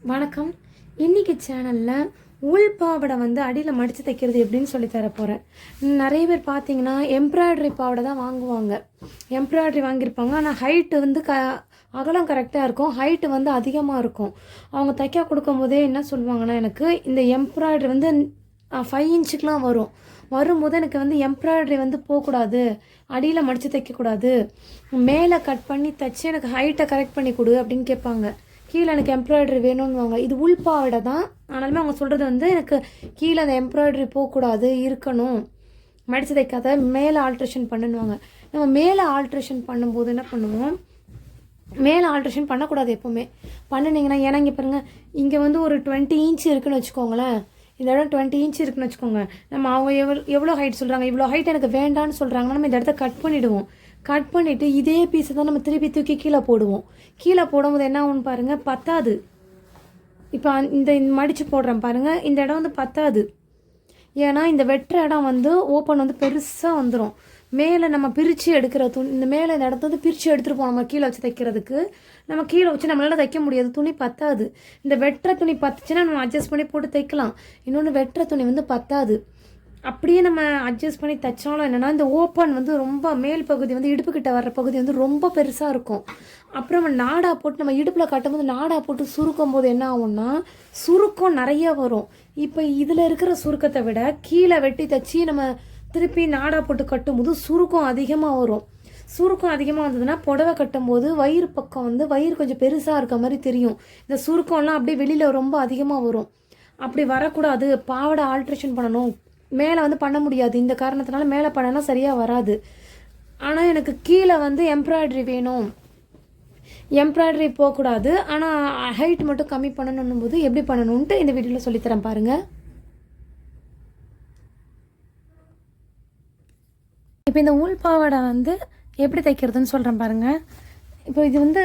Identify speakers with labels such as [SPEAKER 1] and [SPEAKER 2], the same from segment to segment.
[SPEAKER 1] வணக்கம். இன்றைக்கி சேனலில் உள்பாவடை வந்து அடியில் மடித்து தைக்கிறது எப்படின்னு சொல்லி தர போகிறேன். நிறைய பேர் பார்த்தீங்கன்னா எம்ப்ராய்டரி பாவடை தான் வாங்குவாங்க. எம்ப்ராய்டரி வாங்கியிருப்பாங்க, ஆனால் ஹைட்டு வந்து அகலம் கரெக்டாக இருக்கும், ஹைட்டு வந்து அதிகமாக இருக்கும். அவங்க தைக்க கொடுக்கும் போதே என்ன சொல்லுவாங்கன்னா, எனக்கு இந்த எம்ப்ராய்டரி வந்து 5 இன்ச்சுக்கெலாம் வரும்போது எனக்கு வந்து எம்ப்ராய்டரி வந்து போகக்கூடாது, அடியில் மடித்து தைக்கக்கூடாது, மேலே கட் பண்ணி தைச்சி எனக்கு ஹைட்டை கரெக்ட் பண்ணி கொடு அப்படின்னு கேட்பாங்க. கீழே எனக்கு எம்ப்ராய்டரி வேணும்னுவாங்க. இது உள்பாவடை தான், ஆனாலுமே அவங்க சொல்கிறது வந்து எனக்கு கீழே அந்த எம்ப்ராய்டரி போகக்கூடாது, இருக்கணும், மடித்து தைக்காத, மேலே ஆல்ட்ரேஷன் பண்ணுவாங்க. நம்ம மேலே ஆல்ட்ரேஷன் பண்ணும்போது என்ன பண்ணுவோம், மேலே ஆல்ட்ரேஷன் பண்ணக்கூடாது எப்போவுமே. பண்ணினீங்கன்னா, ஏன்னா இங்கே பாருங்கள், இங்கே வந்து ஒரு 20 இன்ச் இருக்குதுன்னு வச்சுக்கோங்களேன். இந்த இடம் 20 இன்ச் இருக்குன்னு வச்சுக்கோங்க. நம்ம அவங்க எவ்வளோ ஹைட் சொல்கிறாங்க, இவ்வளோ ஹைட் எனக்கு வேண்டான்னு சொல்கிறாங்கன்னா நம்ம இந்த இடத்த கட் பண்ணிவிடுவோம். கட் பண்ணிவிட்டு இதே பீஸை தான் நம்ம திருப்பி தூக்கி கீழே போடுவோம். கீழே போடும்போது என்ன ஆகும்னு பாருங்கள், பத்தாது. இப்போ இந்த மடித்து போடுறேன் பாருங்கள், இந்த இடம் வந்து பத்தாது. ஏன்னா இந்த வெட்டுற இடம் வந்து ஓப்பன் வந்து பெருசாக வந்துடும். மேலே நம்ம பிரித்து எடுக்கிற துணி, இந்த மேலே இந்த இடத்த வந்து பிரித்து எடுத்துகிட்டு போனோம். நம்ம கீழே வச்சு தைக்கிறதுக்கு நம்ம கீழே வச்சு நம்மளால் தைக்க முடியாது, துணி பத்தாது. இந்த வெட்டுற துணி பத்துச்சுன்னா நம்ம அட்ஜஸ்ட் பண்ணி போட்டு தைக்கலாம். இன்னொன்று வெட்டுற துணி வந்து பத்தாது. அப்படியே நம்ம அட்ஜஸ்ட் பண்ணி தைச்சாலும் என்னென்னா, இந்த ஓப்பன் வந்து ரொம்ப மேல் பகுதி வந்து இடுப்புக்கிட்ட வர்ற பகுதி வந்து ரொம்ப பெருசாக இருக்கும். அப்புறம் நம்ம நாடா போட்டு நம்ம இடுப்பில் கட்டும்போது நாடா போட்டு சுருக்கும் போது என்ன ஆகும்னா, சுருக்கம் நிறைய வரும். இப்போ இதில் இருக்கிற சுருக்கத்தை விட கீழே வெட்டி தைச்சி நம்ம திருப்பி நாடா போட்டு கட்டும்போது சுருக்கம் அதிகமாக வரும். சுருக்கம் அதிகமாக வந்ததுன்னா புடவை கட்டும்போது வயிறு பக்கம் வந்து வயிறு கொஞ்சம் பெருசாக இருக்க மாதிரி தெரியும். இந்த சுருக்கம்லாம் அப்படியே வெளியில் ரொம்ப அதிகமாக வரும். அப்படி வரக்கூடாது, பாவாடை ஆல்ட்ரேஷன் பண்ணணும், மேலே வந்து பண்ண முடியாது, இந்த காரணத்தினால மேலே பண்ணனா சரியாக வராது. ஆனால் எனக்கு கீழே வந்து எம்ப்ராய்டரி வேணும், எம்ப்ராய்டரி போகக்கூடாது, ஆனால் ஹைட் மட்டும் கம்மி பண்ணணும் போது எப்படி பண்ணணுன்ட்டு இந்த வீடியோவில் சொல்லித்தரேன் பாருங்கள். இப்போ இந்த உள்பாவாடை வந்து எப்படி தைக்கிறதுன்னு சொல்கிறேன் பாருங்கள். இப்போ இது வந்து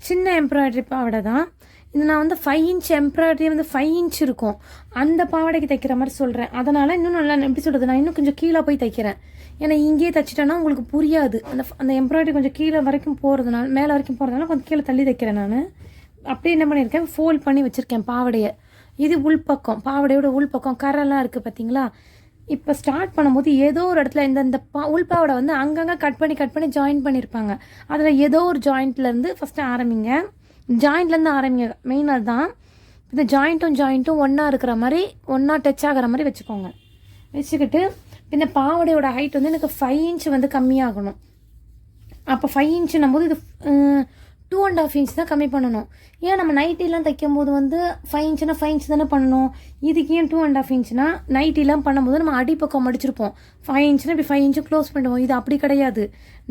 [SPEAKER 1] சின்ன எம்ப்ராய்டரி பாவாடை தான். இது நான் வந்து 5 இன்ச் எம்ப்ராய்டரி வந்து 5 இன்ச் இருக்கும், அந்த பாவாடைக்கு தைக்கிற மாதிரி சொல்கிறேன். அதனால் இன்னும் நல்லா எப்படி சொல்கிறது, நான் இன்னும் கொஞ்சம் கீழே போய் தைக்கிறேன். ஏன்னா இங்கேயே தைச்சிட்டேன்னா உங்களுக்கு புரியாது. அந்த எம்ப்ராய்டரி கொஞ்சம் கீழே வரைக்கும் போகிறதுனால, மேலே வரைக்கும் போகிறதுனால கொஞ்சம் கீழே தள்ளி தைக்கிறேன். நான் அப்படியே என்ன பண்ணியிருக்கேன், ஃபோல்ட் பண்ணி வச்சுருக்கேன் பாவாடையை. இது உள்பக்கம், பாவாடையோட உள்பக்கம் கரெல்லாம் இருக்குது பார்த்தீங்களா. இப்போ ஸ்டார்ட் பண்ணும்போது ஏதோ ஒரு இடத்துல இந்த உள்பாவோட வந்து அங்கங்கே கட் பண்ணி ஜாயின் பண்ணியிருப்பாங்க. அதில் ஏதோ ஒரு ஜாயிண்ட்லேருந்து ஃபஸ்ட்டு ஆரம்பிங்க, ஜாயிண்ட்லேருந்து ஆரம்பிங்க, மெயின் அதுதான். இந்த ஜாயிண்ட்டும் ஒன்றா இருக்கிற மாதிரி, ஒன்றா டச் ஆகிற மாதிரி வச்சுக்கோங்க. வச்சுக்கிட்டு இந்த பாவடையோட ஹைட் வந்து எனக்கு 5 இன்ச் வந்து கம்மியாகணும். அப்போ 5 இன்ச்சுன்னும் போது இது 2.5 இன்ச் தான் கம்மி பண்ணணும். ஏன் நம்ம நைட்டிலாம் தைக்கும் போது வந்து 5 இன்ச்சுனா 5 இன்ச் தானே பண்ணணும். இதுக்கு ஏன் 2.5 இன்ச்சுனா, நைட்டிலாம் பண்ணும்போது நம்ம அடிப்பக்கம் மடிச்சிருப்போம். 5 இன்ச்சுனா இப்படி 5 இன்ச்சு க்ளோஸ் பண்ணுவோம். இது அப்படி கிடையாது,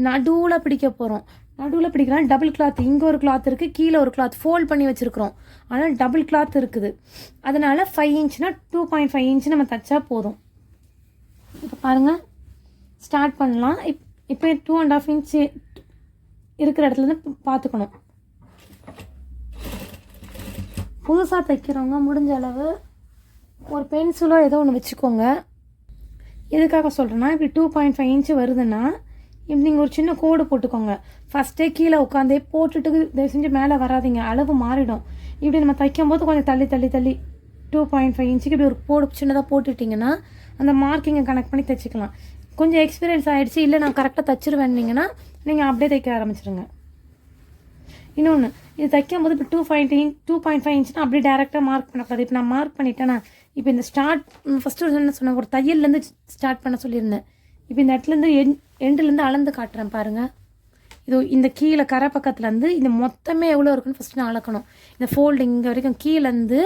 [SPEAKER 1] நடுவில் பிடிக்க போகிறோம். நடுவில் பிடிக்கலாம். டபுள் கிளாத், இங்கே ஒரு கிளாத் இருக்குது, கீழே ஒரு கிளாத் ஃபோல்ட் பண்ணி வச்சுருக்குறோம். ஆனால் டபுள் கிளாத் இருக்குது. அதனால் 5 இன்ச்சுனா 2.5 இன்ச்சு நம்ம தைச்சா போதும். இப்போ பாருங்கள், ஸ்டார்ட் பண்ணலாம். இப்போ 2.5 இன்ச்சு இருக்கிற இடத்துலேருந்து பார்த்துக்கணும். புதுசாக தைக்கிறவங்க முடிஞ்ச அளவு ஒரு பென்சிலோ ஏதோ ஒன்று வச்சுக்கோங்க. எதுக்காக சொல்கிறேன்னா, இப்படி 2.5 இன்ச்சு வருதுன்னா இப்படி நீங்கள் ஒரு சின்ன கோடு போட்டுக்கோங்க. ஃபஸ்ட்டே கீழே உட்காந்தே போட்டுட்டு தயவு செஞ்சு மேலே வராதிங்க, அளவு மாறிடும். இப்படி நம்ம தைக்கும் போது கொஞ்சம் தள்ளி 2.5 இன்ச்சுக்கு இப்படி ஒரு போடு சின்னதாக போட்டுட்டிங்கன்னா அந்த மார்க்கிங்கை கனெக்ட் பண்ணி தைச்சிக்கலாம். கொஞ்சம் எக்ஸ்பீரியன்ஸ் ஆகிடுச்சு, இல்லை நான் கரெக்டாக தைச்சிருவேன்னிங்கன்னா நீங்கள் அப்படியே தைக்க ஆரம்பிச்சிடுங்க. இன்னொன்று, இது தைக்கும் போது இப்போ 2.5 இன்ச்சுனா அப்படியே டேரெக்டாக மார்க் பண்ணக்கூடாது. இப்போ நான் மார்க் பண்ணிட்டேன்னா, இப்போ இந்த ஃபஸ்ட்டு என்ன சொன்னேன், ஒரு தையல்லேருந்து ஸ்டார்ட் பண்ண சொல்லியிருந்தேன். இப்போ இந்த இடத்துலேருந்து எண்டுலேருந்து அளந்து காட்டுறேன் பாருங்கள். இது இந்த கீழே கரை பக்கத்துலேருந்து இந்த மொத்தமே எவ்வளோ இருக்குன்னு ஃபஸ்ட்டு நான் அளக்கணும். இந்த ஃபோல்டிங் இங்கே வரைக்கும் கீழேருந்து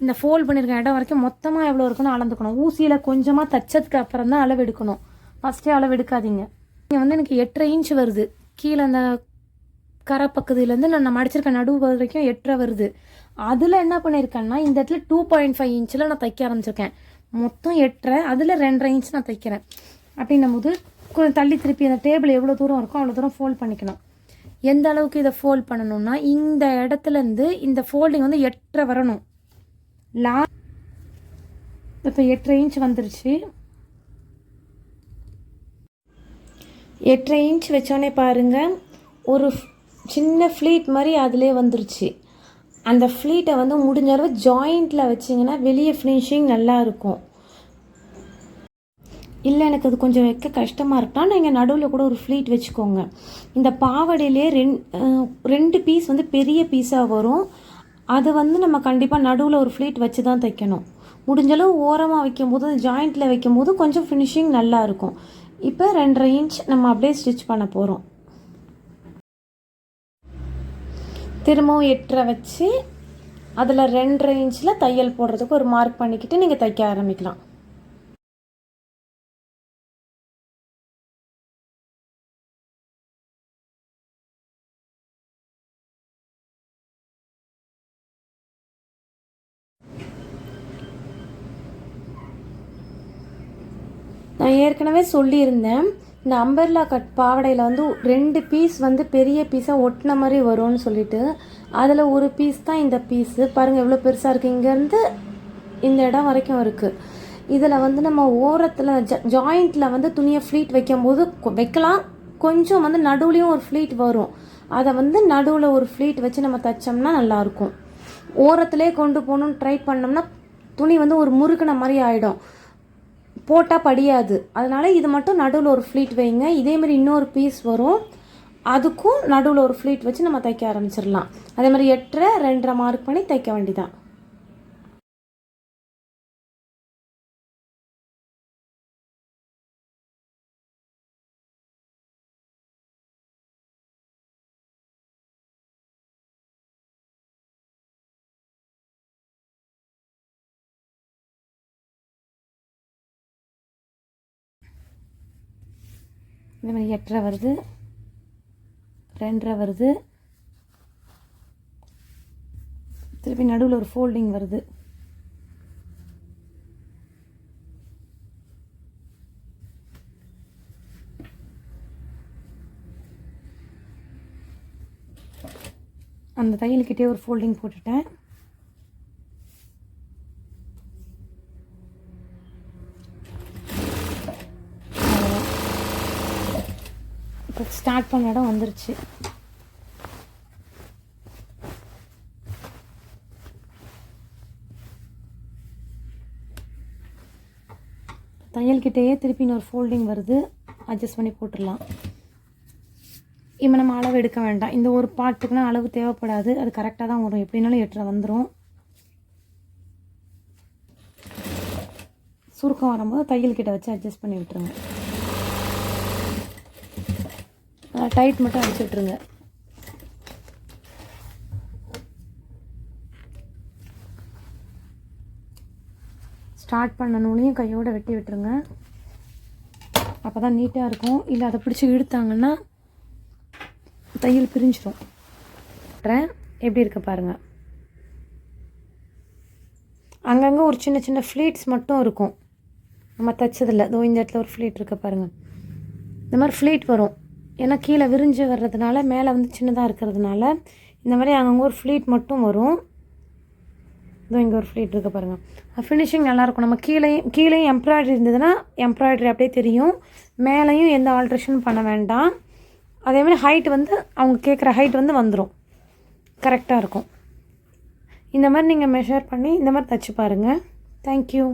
[SPEAKER 1] இந்த ஃபோல்ட் பண்ணியிருக்க இடம் வரைக்கும் மொத்தமாக எவ்வளோ இருக்குன்னு அளந்துக்கணும். ஊசியில் கொஞ்சமாக தைச்சதுக்கு அப்புறம் தான் அளவு எடுக்கணும், ஃபஸ்ட்டே அளவு எடுக்காதீங்க. இங்கே வந்து எனக்கு 8.5 இன்ச் வருது, கீழே அந்த கரை பக்கத்துலேருந்து நான் மடிச்சிருக்கேன் நடுவு வரைக்கும் 8.5 வருது. அதில் என்ன பண்ணியிருக்கேன்னா, இந்த இடத்துல 2.5 இன்ச்சில் நான் தைக்க ஆரம்பிச்சிருக்கேன். மொத்தம் 8.5, அதில் 2.5 இன்ச் நான் தைக்கிறேன். அப்படின்னும் போது கொஞ்சம் தள்ளி திருப்பி அந்த டேபிள் எவ்வளோ தூரம் இருக்கும் அவ்வளோ தூரம் ஃபோல்ட் பண்ணிக்கணும். எந்த அளவுக்கு இதை ஃபோல்ட் பண்ணணும்னா, இந்த இடத்துலேருந்து இந்த ஃபோல்டிங் வந்து 8.5 வரணும். இப்போ 8.5 இன்ச் வந்துருச்சு. 8.5 இன்ச் வச்சோன்னே பாருங்கள், ஒரு சின்ன ஃப்ளீட் மாதிரி அதிலே வந்துருச்சு. அந்த ஃப்ளீட்டை வந்து முடிஞ்ச அளவு ஜாயிண்ட்டில் வச்சிங்கன்னா வெளியே ஃபினிஷிங் நல்லா இருக்கும். இல்லை எனக்கு அது கொஞ்சம் வைக்க கஷ்டமாக இருக்குன்னா நீங்கள் நடுவில் கூட ஒரு ஃப்ளீட் வச்சுக்கோங்க. இந்த பாவாடையிலே ரெண்டு பீஸ் வந்து பெரிய பீஸாக வரும். அது வந்து நம்ம கண்டிப்பாக நடுவில் ஒரு ஃப்ளீட் வச்சு தான் தைக்கணும். முடிஞ்சளவு ஓரமாக வைக்கும்போது ஜாயிண்ட்டில் வைக்கும்போது கொஞ்சம் ஃபினிஷிங் நல்லாயிருக்கும். இப்போ 2.5 இன்ச் நம்ம அப்படியே ஸ்டிச் பண்ண போகிறோம். திரும்பவும் 8.5 வச்சு அதில் 2.5 இன்ச்சில் தையல் போடுறதுக்கு ஒரு மார்க் பண்ணிக்கிட்டு நீங்கள் தைக்க ஆரம்பிக்கலாம். நான் ஏற்கனவே சொல்லியிருந்தேன், இந்த அம்பர்லா கட் பாவாடையில் வந்து 2 பீஸ் வந்து பெரிய பீஸாக ஒட்டின மாதிரி வரும்னு சொல்லிட்டு, அதில் ஒரு பீஸ் தான் இந்த பீஸு. பாருங்கள் எவ்வளோ பெருசாக இருக்குது. இங்கேருந்து இந்த இடம் வரைக்கும் இருக்குது. இதில் வந்து நம்ம ஓரத்தில் ஜாயிண்ட்டில் வந்து துணியை ஃப்ளீட் வைக்கும்போது வைக்கலாம். கொஞ்சம் வந்து நடுவுலையும் ஒரு ஃப்ளீட் வரும். அதை வந்து நடுவில் ஒரு ஃப்ளீட் வச்சு நம்ம தைச்சோம்னா நல்லாயிருக்கும். ஓரத்துலேயே கொண்டு போகணுன்னு ட்ரை பண்ணோம்னா துணி வந்து ஒரு முறுக்குன மாதிரி ஆகிடும், போட்டால் படியாது. அதனால் இது மட்டும் நடுவில் ஒரு ஃப்ளீட் வைங்க. இதேமாதிரி இன்னொரு பீஸ் வரும், அதுக்கும் நடுவில் ஒரு ஃப்ளீட் வச்சு நம்ம தைக்க ஆரம்பிச்சிடலாம். அதே மாதிரி 8.5 2.5 மார்க் பண்ணி தைக்க வேண்டியதான். இந்த மாதிரி 8.5 வருது, 2.5 வருது, திருப்பி நடுவில் ஒரு ஃபோல்டிங் வருது. அந்த தையல்கிட்டே ஒரு ஃபோல்டிங் போட்டுட்டேன். இப்போ ஸ்டார்ட் பண்ண இடம் வந்துருச்சு. தையல்கிட்டேயே திருப்பி இன்னொரு ஃபோல்டிங் வருது, அட்ஜஸ்ட் பண்ணி போட்டுடலாம். இப்போ நம்ம அளவு எடுக்க வேண்டாம். இந்த ஒரு பார்ட்டுக்குனா அளவு தேவைப்படாது, அது கரெக்டாக தான் வரும். எப்படின்னாலும் 8.5 வந்துடும். சுருக்கம் வரும்போது தையல்கிட்ட வச்சு அட்ஜஸ்ட் பண்ணி விட்டுருங்க. டைட் மட்டும் அடிச்சு விட்டுருங்க. ஸ்டார்ட் பண்ண நூலையும் கையோடு வெட்டி விட்டுருங்க. அப்போ தான் நீட்டாக இருக்கும். இல்லை அதை பிடிச்சி இழுத்தாங்கன்னா தையல் பிரிஞ்சிடும். எப்படி இருக்கு பாருங்கள். அங்கங்கே ஒரு சின்ன சின்ன ஃப்ளீட்ஸ் மட்டும் இருக்கும், நம்ம தைச்சதில்லை. இதோ இந்த இடத்துல ஒரு ஃப்ளீட் இருக்க பாருங்கள். இந்த மாதிரி ஃப்ளீட் வரும், ஏன்னா கீழே விரிஞ்சு வர்றதுனால, மேலே வந்து சின்னதாக இருக்கிறதுனால இந்த மாதிரி அங்கங்கே ஒரு ஃப்ளீட் மட்டும் வரும். இதோ இங்கே ஒரு ஃப்ளீட் இருக்க பாருங்கள். ஃபினிஷிங் நல்லாயிருக்கும். நம்ம கீழேயும் எம்ப்ராய்டரி இருந்ததுன்னா எம்ப்ராய்டரி அப்படியே தெரியும். மேலேயும் எந்த ஆல்ட்ரேஷனும் பண்ண வேண்டாம். அதேமாதிரி ஹைட் வந்து அவங்க கேட்குற ஹைட் வந்து வந்துடும், கரெக்டாக இருக்கும். இந்த மாதிரி நீங்கள் மெஷர் பண்ணி இந்த மாதிரி தைச்சி பாருங்கள். தேங்க்யூ.